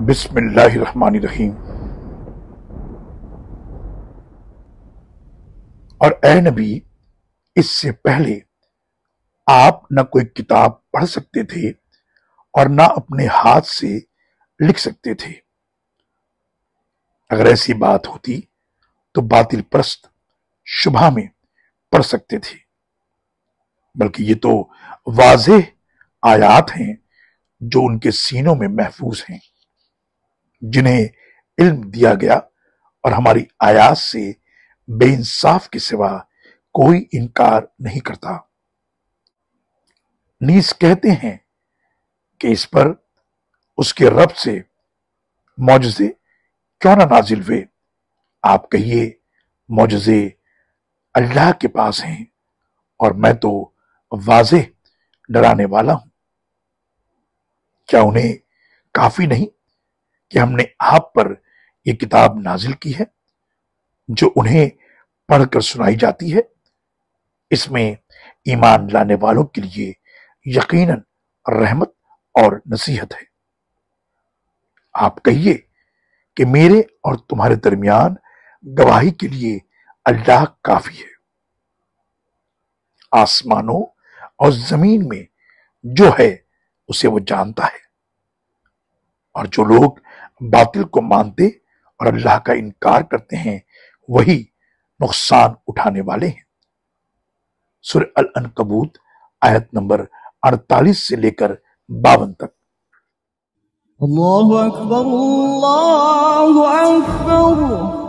بسم اللہ الرحمن الرحیم۔ اور اے نبی، اس سے پہلے آپ نہ کوئی کتاب پڑھ سکتے تھے اور نہ اپنے ہاتھ سے لکھ سکتے تھے۔ اگر ایسی بات ہوتی تو باطل پرست شبہ میں پڑھ سکتے تھے، بلکہ یہ تو واضح آیات ہیں جو ان کے سینوں میں محفوظ ہیں، جنہیں علم دیا گیا اور ہماری آیات سے بے انصاف کے سوا کوئی انکار نہیں کرتا۔ نیز کہتے ہیں کہ اس پر اس کے رب سے معجزے کیوں نہ نازل ہوئے۔ آپ کہیے، معجزے اللہ کے پاس ہیں اور میں تو واضح ڈرانے والا ہوں۔ کیا انہیں کافی نہیں کہ ہم نے آپ پر یہ کتاب نازل کی ہے جو انہیں پڑھ کر سنائی جاتی ہے؟ اس میں ایمان لانے والوں کے لیے یقیناً رحمت اور نصیحت ہے۔ آپ کہیے کہ میرے اور تمہارے درمیان گواہی کے لیے اللہ کافی ہے۔ آسمانوں اور زمین میں جو ہے اسے وہ جانتا ہے، اور جو لوگ باطل کو مانتے اور اللہ کا انکار کرتے ہیں وہی نقصان اٹھانے والے ہیں۔ سورہ العنکبوت آیت نمبر 48 سے لے کر 52 تک۔ اللہ اکبر، اللہ اکبر۔